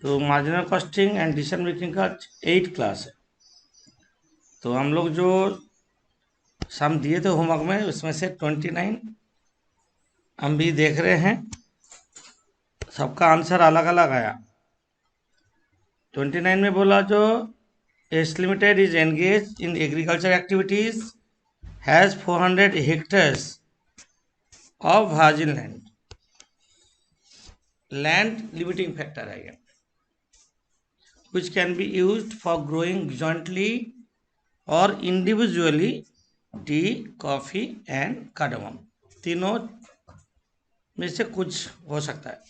तो marginal costing and decision making का 8 class है। तो हम लोग जो सम दिए थे होमवर्क में उसमें से 29 हम भी देख रहे हैं, सबका आंसर अलग अलग आया। 29 में बोला जो S limited is engage in agriculture activities, has 400 hectares of virgin land. Land limiting factor है ये, which can be used for growing jointly or individually tea, coffee and cardamom। तीनों में से कुछ हो सकता है।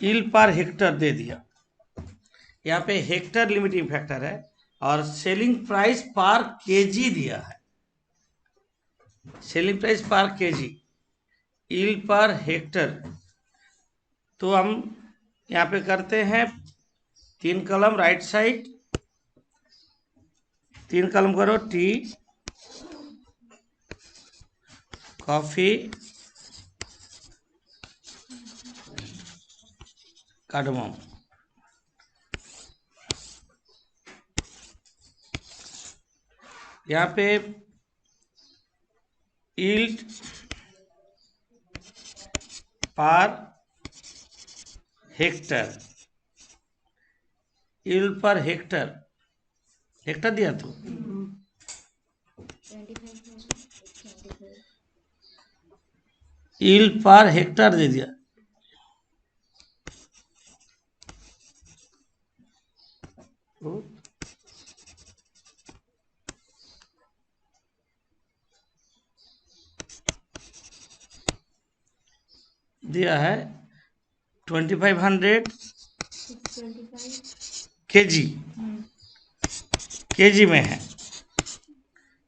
यील्ड पर हेक्टर दे दिया, यहाँ पे हेक्टर लिमिटिंग फैक्टर है और सेलिंग प्राइस पर केजी दिया है। सेलिंग प्राइस पर केजी, यील्ड पर हेक्टर। तो हम यहाँ पे करते हैं 3 कॉलम राइट साइड, 3 कॉलम करो, टी, कॉफी, कार्डमम। यहाँ पे yield per hectare, yield per hectare, Hector दिया तो यील्ड पर हेक्टर दे दिया। दिया है 2500 केजी, केजी में है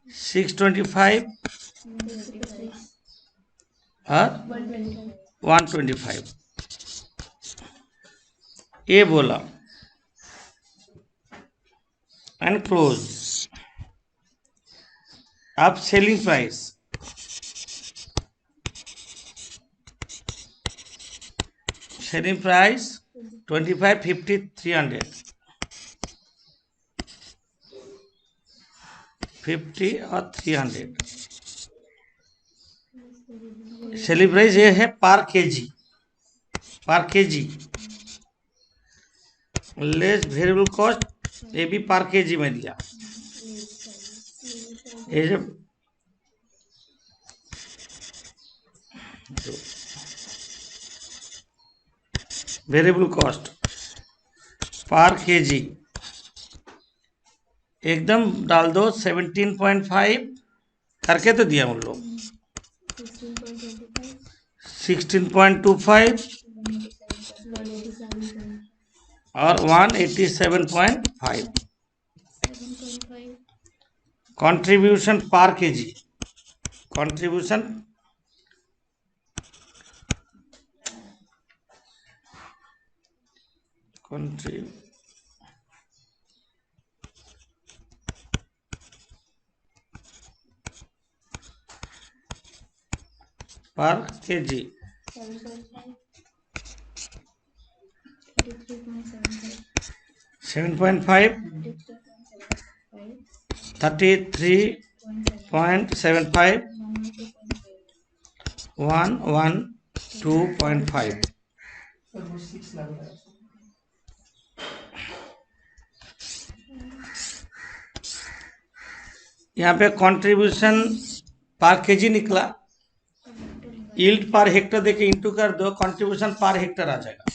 625 और 125। ये बोला एंड क्लोज। अब सेलिंग प्राइस, सेलिंग प्राइस 25, 50, 300, 50 और 300। सेलिंग प्राइस ये है पर केजी, पर केजी लेस वेरिएबल कॉस्ट, ये भी पर केजी में दिया। ये जब वेरिएबल कॉस्ट पर केजी एकदम डाल दो 17.5 करके तो दिया उन लोग 16.25 और 187.5। कंट्रीब्यूशन पर केजी, कंट्रीब्यूशन पर केजी 7.5, 33.75, 112.5। यहाँ पे कंट्रीब्यूशन पर केजी निकला, यील्ड पर हेक्टर देके इंटू कर दो, कंट्रीब्यूशन पर हेक्टर आ जाएगा।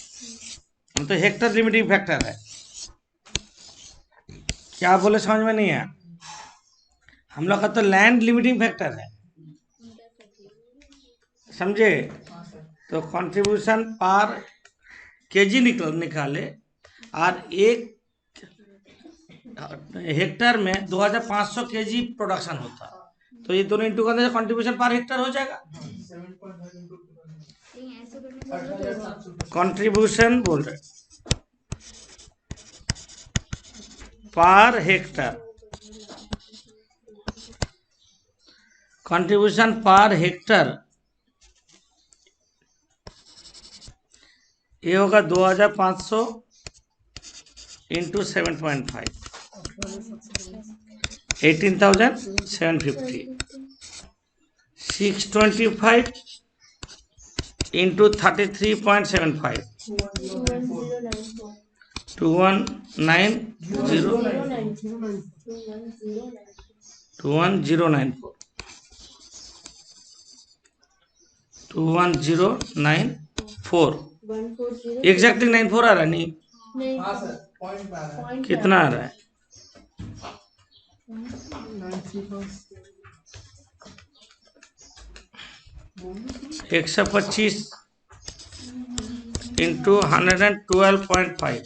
हम तो हेक्टर लिमिटिंग फैक्टर है। क्या बोले समझ में नहीं है? हम लोग का तो लैंड लिमिटिंग फैक्टर है, समझे? तो कंट्रीब्यूशन पर केजी निकाले और एक हेक्टर में 2500 केजी प्रोडक्शन होता, तो ये दोनों इंटू करने से कंट्रीब्यूशन पर हेक्टर हो जाएगा। कंट्रीब्यूशन बोल रहे per hectare, contribution per hectare ये होगा 2500 इंटू 7.5, 18,750। 625 इंटू 33.75, 2194 एग्जैक्टली 94 आ रहा है। नहीं, कितना आ रहा है? 125 इंटू 112.5,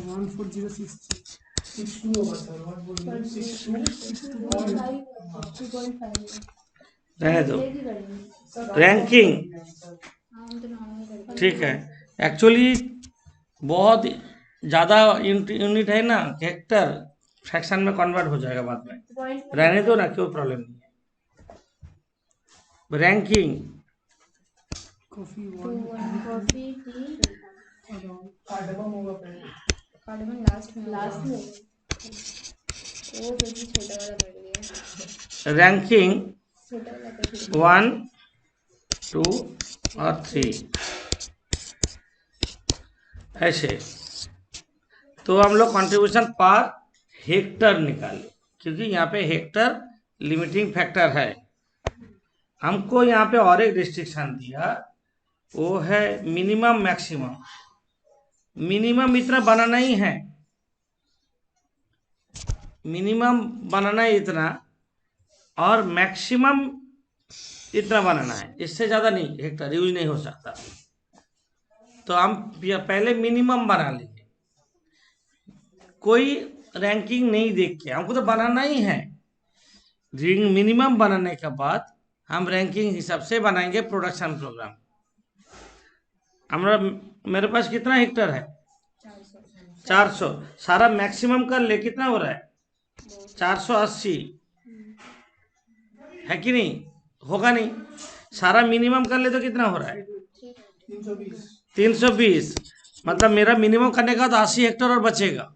14062.72 रहने दो। रैंकिंग ठीक है। एक्चुअली बहुत ज़्यादा यूनिट है ना, हेक्टर फ्रैक्शन में कन्वर्ट हो जाएगा बाद में। रहने दो ना, क्यों प्रॉब्लम नहीं है। रैंकिंग रैंकिंग 1, 2 और 3 ऐसे। तो हम लोग कंट्रीब्यूशन पर हेक्टर निकाले, क्योंकि यहाँ पे हेक्टर लिमिटिंग फैक्टर है। हमको यहाँ पे और एक रिस्ट्रिक्शन दिया, वो है मिनिमम मैक्सिमम। मिनिमम इतना बनाना ही है, मिनिमम बनाना है इतना, और मैक्सिमम इतना बनाना है, इससे ज़्यादा नहीं हेक्टर यूज नहीं हो सकता। तो हम पहले मिनिमम बना लेंगे, कोई रैंकिंग नहीं देख के, हमको तो बनाना ही है। मिनिमम बनाने के बाद हम रैंकिंग हिसाब से बनाएंगे प्रोडक्शन प्रोग्राम। हमारा मेरे पास कितना हेक्टर है? 400। सारा मैक्सिमम कर ले, कितना हो रहा है? 480 है कि नहीं? होगा नहीं। सारा मिनिमम कर ले तो कितना हो रहा है? 320। मतलब मेरा मिनिमम करने का तो 80 हेक्टर और बचेगा।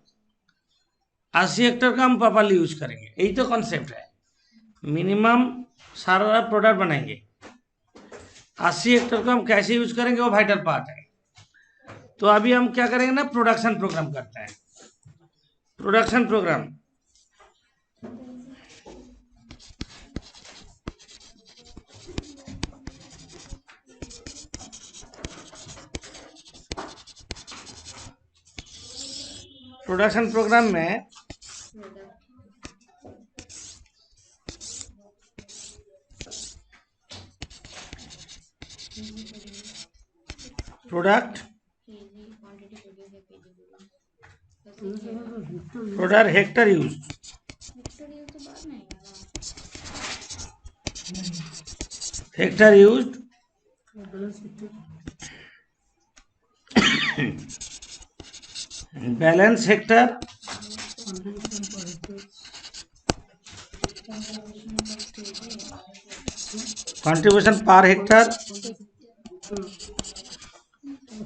80 हेक्टर का हम प्रॉपर्ली यूज करेंगे, यही तो कॉन्सेप्ट है। मिनिमम सारा प्रोडक्ट बनाएंगे, 80 हेक्टर को हम कैसे यूज करेंगे वो वाइटल पार्ट है। तो अभी हम क्या करेंगे ना, प्रोडक्शन प्रोग्राम करते हैं। प्रोडक्शन प्रोग्राम प्रोडक्शन प्रोग्राम में product Hector use, Hector use, balance Hector, contribution per hectare,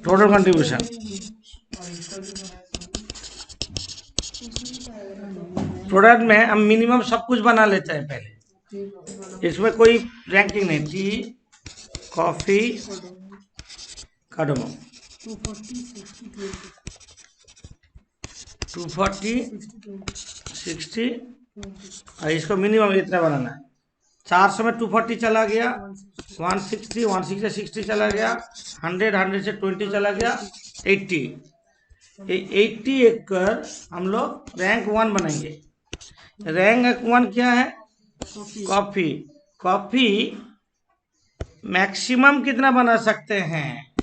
total contribution. Product में हम मिनिमम सब कुछ बना लेते हैं पहले, इसमें कोई रैंकिंग नहीं। टी, कॉफी, कार्डमम 240, 60, और इसको मिनिमम इतना बनाना है। 400 में 240 चला गया, 160, 160 से 60 चला गया, 100, 100 से 20 चला गया, 80। 80 एकड़ हम लोग रैंक 1 बनाएंगे। रैंक 1 क्या है? कॉफी। कॉफी मैक्सिमम कितना बना सकते हैं?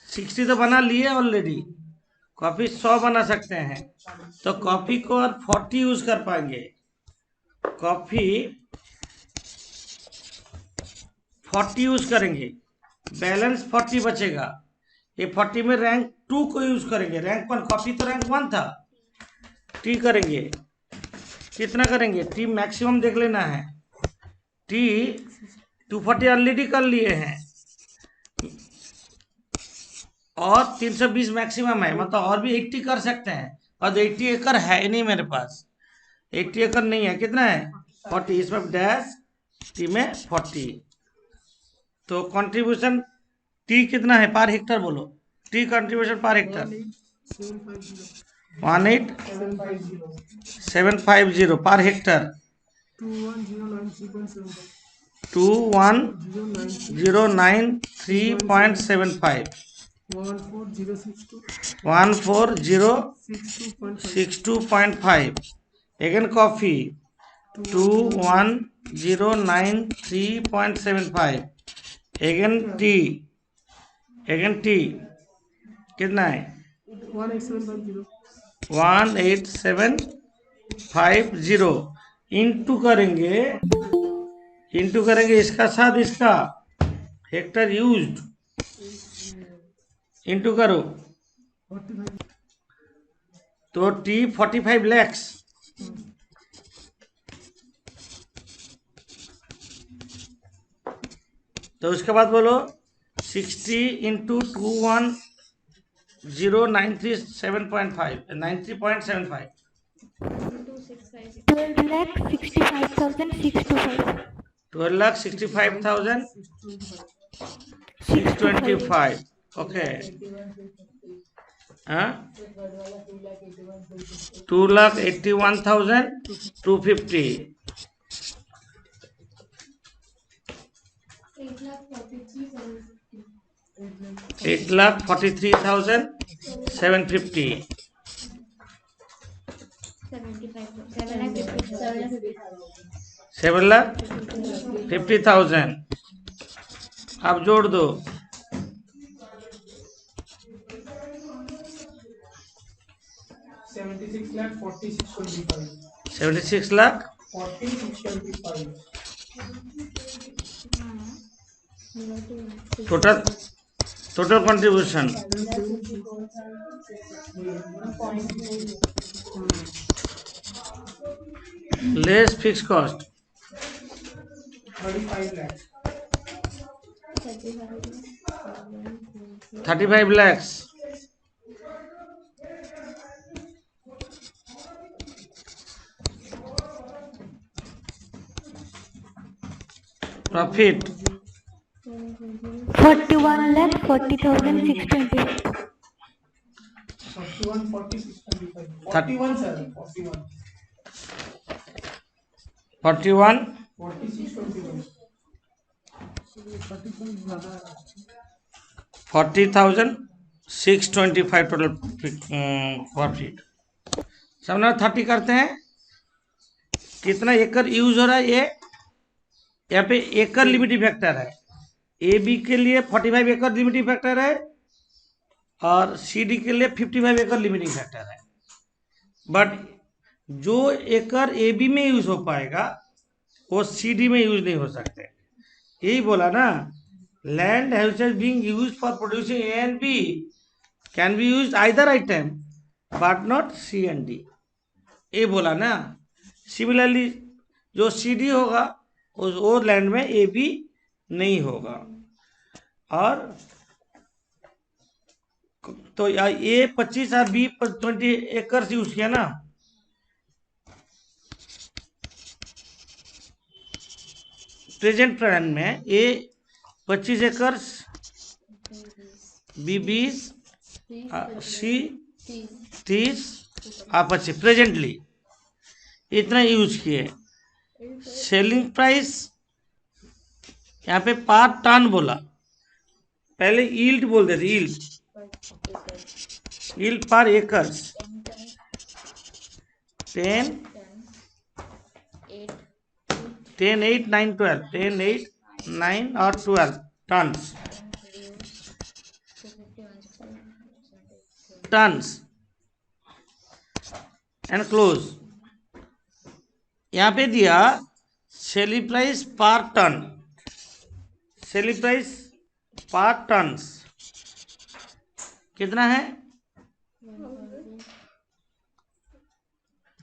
60 तो बना लिए ऑलरेडी, कॉफी 100 बना सकते हैं। तो कॉफी को और 40 यूज कर पाएंगे। कॉफी 40 यूज करेंगे, बैलेंस 40 बचेगा। ये 40 में रैंक 2 को यूज करेंगे। रैंक 1 कॉफी तो रैंक 1 था, टी करेंगे। कितना करेंगे, टी मैक्सिमम देख लेना है। टी 240 ऑलरेडी कर लिए हैं और 320 मैक्सिमम है, मतलब और भी 80 कर सकते हैं, और 80 एकड़ है नहीं मेरे पास, 80 एकड़ नहीं है, कितना है 40, इसमें डैश टी में 40, तो कंट्रीब्यूशन टी कितना है पर हेक्टर, बोलो T contribution per hectare 18750 per hectare, 2109.3.75, 14062.5, again coffee 2109.3.75, again tea कितना है 18750, इंटू करेंगे इसका साथ इसका हेक्टर यूज्ड, इंटू करो तो टी 45 लैक्स, तो उसके बाद बोलो 60 इंटू 21093.75 93.75 12,65,625, ओके, 2,81,250, 8,43,750, 7,50,000, अब जोड़ दो 76 lakh total contribution, less fix cost 35 lakhs, profit 41,40,625. 41 40,625 total profit. समझना 30 करते हैं, कितना एकड़ यूज हो रहा है, ये यहाँ पे एकड़ लिमिटिंग फैक्टर है, ए बी के लिए 45 एकड़ लिमिटिंग फैक्टर है और सी डी के लिए 55 एकड़ लिमिटिंग फैक्टर है, बट जो एकड़ ए बी में यूज हो पाएगा वो सी डी में यूज नहीं हो सकते, यही बोला ना, land houses being used for producing A and B can be used either item but not C and D, ये बोला ना। सिमिलरली जो सी डी होगा उस वो लैंड में ए बी नहीं होगा, और तो ए 25 और बी 20 एकड़ यूज किया ना, प्रेजेंट प्लान में ए 25 एकड़, बी 20, सी 30 और 25 प्रेजेंटली इतना यूज किए। सेलिंग प्राइस यहाँ पे पर टन बोला, पहले यील्ड बोल देते, यील्ड पर एकड़ 10 8 9 12 10 8 9 और 12 टन्स एंड क्लोज। यहाँ पे दिया सेलिंग प्राइस पर टन, सेलिंग प्राइस पर टन्स कितना है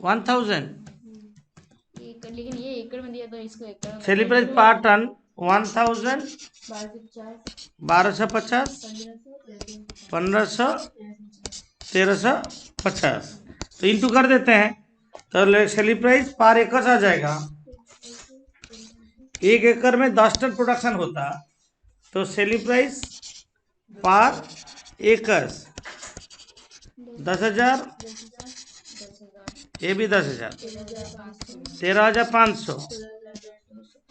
1000, लेकिन ये एकड़ में दिया तो इसको एकड़ में सेलिंग प्राइस पर टन 1000, 1250, 1500, 1350। तो इंटू कर देते हैं तो सेलिंग प्राइस पर एकड़ आ जाएगा। 1 एकड़ में 10 टन प्रोडक्शन होता तो सेलिंग प्राइस पर एकड़ 10,000, ये भी 10,000, 13,500,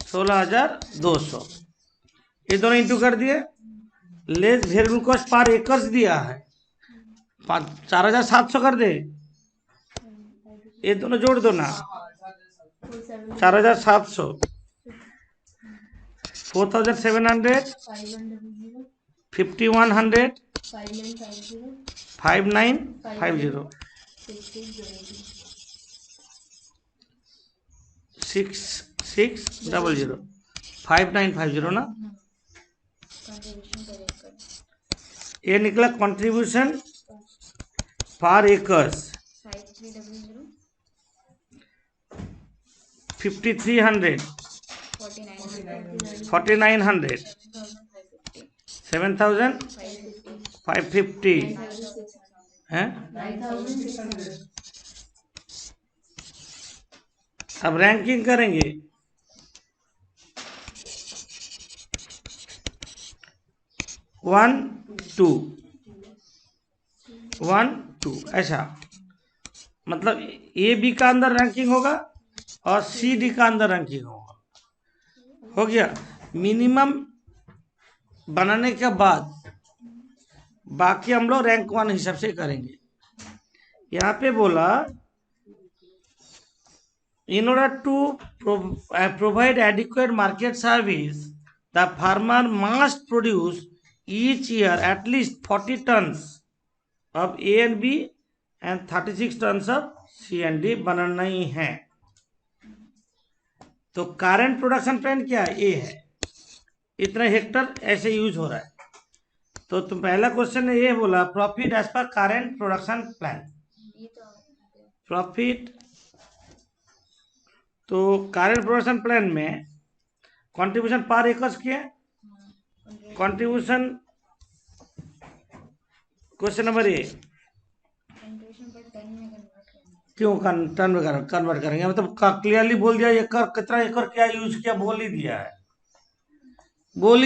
16,200, ये दोनों इंटू कर दिए। लेस वेरिएबल कॉस्ट पर एकड़ दिया है 4,700 कर दे, ये दोनों जोड़ दो ना, 4,700, 4,700, 5,100, 5,950, 6,600, 5,950 ना। ये निकला कंट्रीब्यूशन पर एकड़ 5,300, 4,900, 7,550 है। अब रैंकिंग करेंगे। 1, 2, 1, 2 ऐसा, मतलब ए बी का अंदर रैंकिंग होगा और सी डी का अंदर रैंकिंग होगा। हो गया। मिनिमम बनाने के बाद बाकी हम लोग रैंक 1 हिसाब से करेंगे। यहाँ पे बोला in order to provide adequate market service, the farmer must produce each year at least 40 tons of A and B and 36 tons of C and D बनाना ही है। तो करंट प्रोडक्शन प्लान क्या है? ए है, इतना हेक्टर ऐसे यूज हो रहा है। तो तुम पहला क्वेश्चन ने ये बोला profit as per current production plan. Profit तो करंट प्रोडक्शन प्लान में कंट्रीब्यूशन पर एकड़ किया, कंट्रीब्यूशन क्वेश्चन नंबर ए क्यों टन में कन्वर्ट करेंगे, मतलब क्लियरली बोल दिया एकड़ कितना एकड़ क्या यूज किया, बोल ही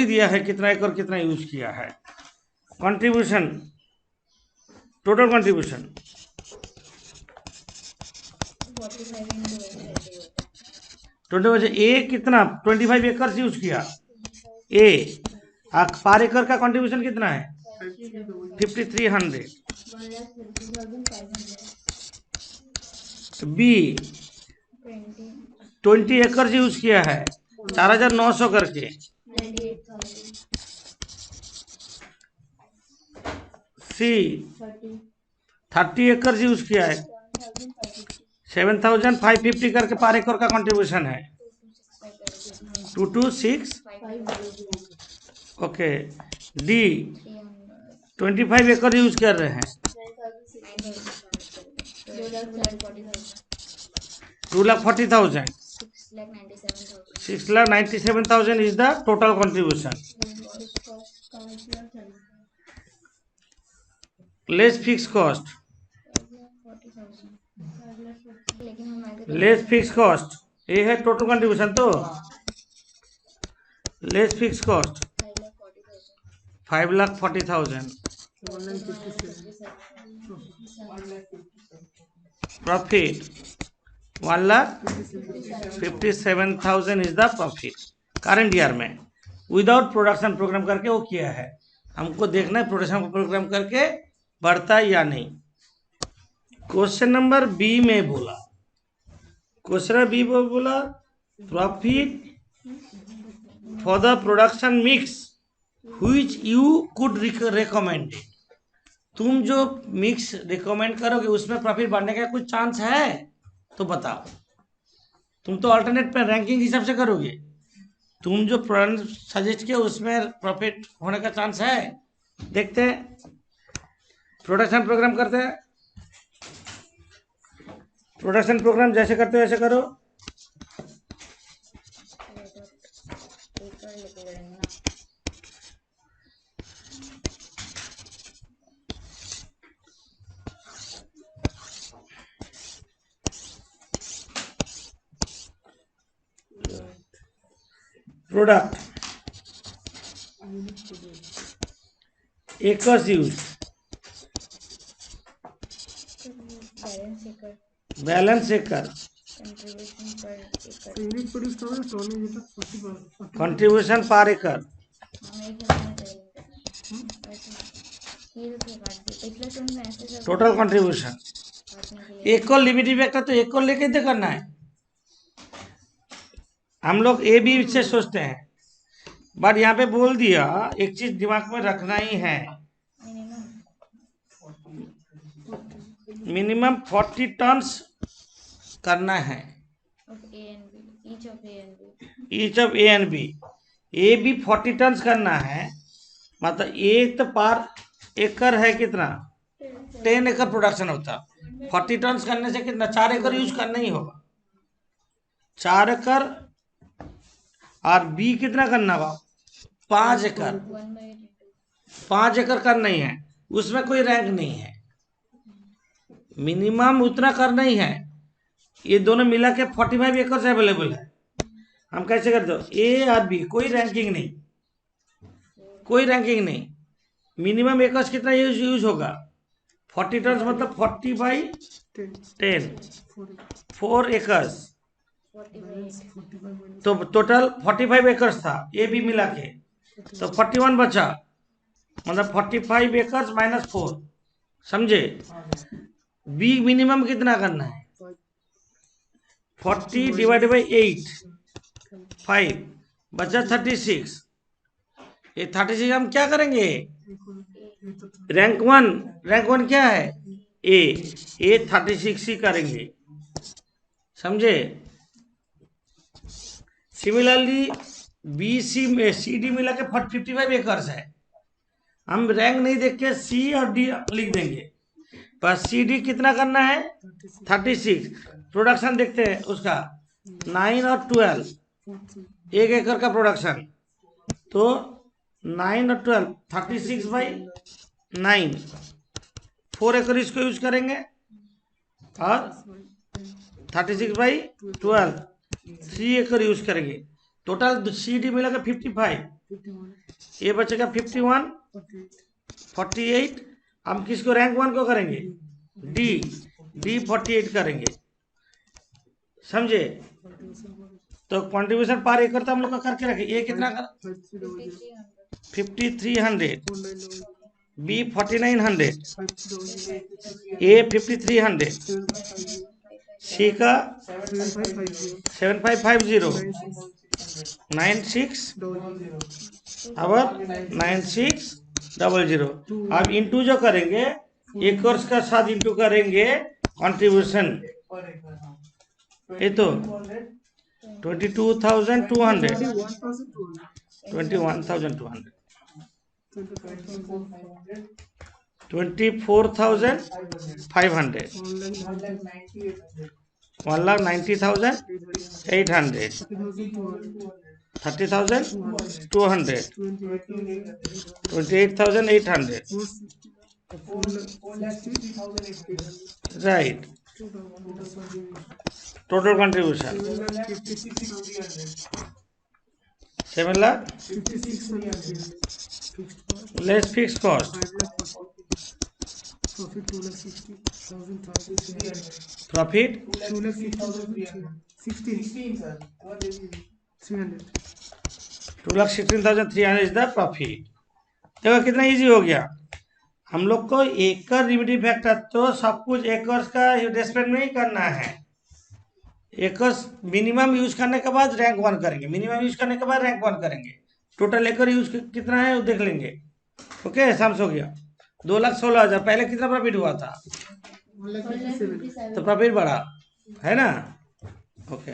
दिया है कितना एकड़ कितना यूज किया है। कंट्रीब्यूशन टोटल कंट्रीब्यूशन 20 ए कितना 25 एकड़ यूज किया ए, पर एकड़ का कंट्रीब्यूशन कितना है 5,300। बी 20 एकड़ यूज किया है 4,900 करके। सी 30 एकड़ यूज किया है 7,550 करके पर एकड़ का कंट्रीब्यूशन है 226। ओके। डी 25 एकड़ यूज कर रहे हैं 2,40,000, 6,97,000 is the total contribution. Less fixed cost. Less fix cost ये है टोटल कंट्रीब्यूशन। तो less fix cost 5,40,000। Profit 1,57,000 is the profit current year में विदाउट प्रोडक्शन प्रोग्राम करके वो किया है। हमको देखना है प्रोडक्शन प्रोग्राम करके बढ़ता है या नहीं। क्वेश्चन नंबर बी में बोला, क्वेश्चन बी में बोला profit for the production mix which you could recommend. तुम जो मिक्स रिकमेंड करोगे उसमें प्रॉफिट बढ़ने का कुछ चांस है तो बताओ। तुम तो अल्टरनेट पे रैंकिंग हिसाब से करोगे, तुम जो प्रोडक्ट सजेस्ट किया उसमें प्रॉफिट होने का चांस है। देखते हैं प्रोडक्शन प्रोग्राम करते हैं। प्रोडक्शन प्रोग्राम जैसे करते हो ऐसे करो। एकड़ लेके करेंगे ना। प्रोडक्ट एकर्स यूज, बैलेंस एकड़, बैलेंस एकड़, कंट्रीब्यूशन पर एकड़। कंट्रीब्यूशन पर एकड़, हाँ मेरे ख्याल से ट्रेनिंग करना है ऐसे। ये तो थे काट दिए पिछले सेम में ऐसे सब टोटल कंट्रीब्यूशन। काटने के लिए। एक को लिमिटिव फैक्टर तो एक को लेके तो करना है। हम लोग ए बी से सोचते हैं, बट यहाँ पे बोल दिया एक चीज दिमाग में रखना ही है, मिनिमम 40 टन्स करना है of A and B, each of A and B. Each of A and B. A B 40 tons करना है, मतलब एक पर एकड़ है कितना, 10 एकड़ प्रोडक्शन होता। 40 टन्स करने से कितना, 4 एकड़ यूज करना ही होगा, 4 एकड़। और बी कितना करना होगा, 5 एकड़। 5 एकड़ करना ही है, उसमें कोई रैंक नहीं है, मिनिमम उतना करना ही है। ये दोनों मिला के 45 एकड़ अवेलेबल है। हम कैसे करते हो, ए और बी, कोई रैंकिंग नहीं, कोई रैंकिंग नहीं। मिनिमम एकर्स कितना यूज होगा, 40 टन मतलब 40/10, 4 एकर्स। तो टोटल 45 एकर्स था ए बी मिला के, तो 41 बचा, मतलब 45 एकर्स माइनस 4, समझे। बी मिनिमम कितना करना है, 40 डिवाइडेड बाई 8, 5 बचा 36। ये 36 हम क्या करेंगे, रैंक वन क्या है, ए 36 ही करेंगे, समझे। सिमिलरली बी सी में सी डी मिला के 55 एकर्स है। हम रैंक नहीं देख के सी और डी लिख देंगे, पर सी डी कितना करना है, 36। प्रोडक्शन देखते हैं उसका, 9 और 12, 1 एकड़ का प्रोडक्शन, तो 9 और 12, 36/9, 4 एकड़ इसको यूज करेंगे, और 36/12 3 एकड़ यूज करेंगे। टोटल सी डी मिला के 55, ये बचेगा 51, 48। हम किसको, रैंक 1 को करेंगे, डी 48 करेंगे, समझे। तो कंट्रीब्यूशन पर एकड़ तो हम लोग का करके रखे, ये कितना कर, 5300, बी 4900, ए 5300, सी का 7550, 96 और 9600। अब इंटू जो करेंगे, एकर्स का साथ इंटू करेंगे कंट्रीब्यूशन, ये तो 22,200, 21,200, 24,500, 1,90,800, 30,200, 28,800, right. Total contribution 7 lakh less fixed cost, profit 2,16,300 is the profit। देखो कितना इजी हो गया। हम लोग को एकड़ लिमिटिव फैक्टर तो सब कुछ एकर्स का रेस्पेक्ट में ही करना है। एकर्स मिनिमम यूज करने के बाद रैंक 1 करेंगे, मिनिमम यूज करने के बाद रैंक 1 करेंगे। टोटल एकड़ यूज कितना है वो देख लेंगे। ओके, समझ हो गया। 2,16,000 पहले कितना प्रॉफिट हुआ था, तो प्रॉफिट बढ़ा है ना। ओके।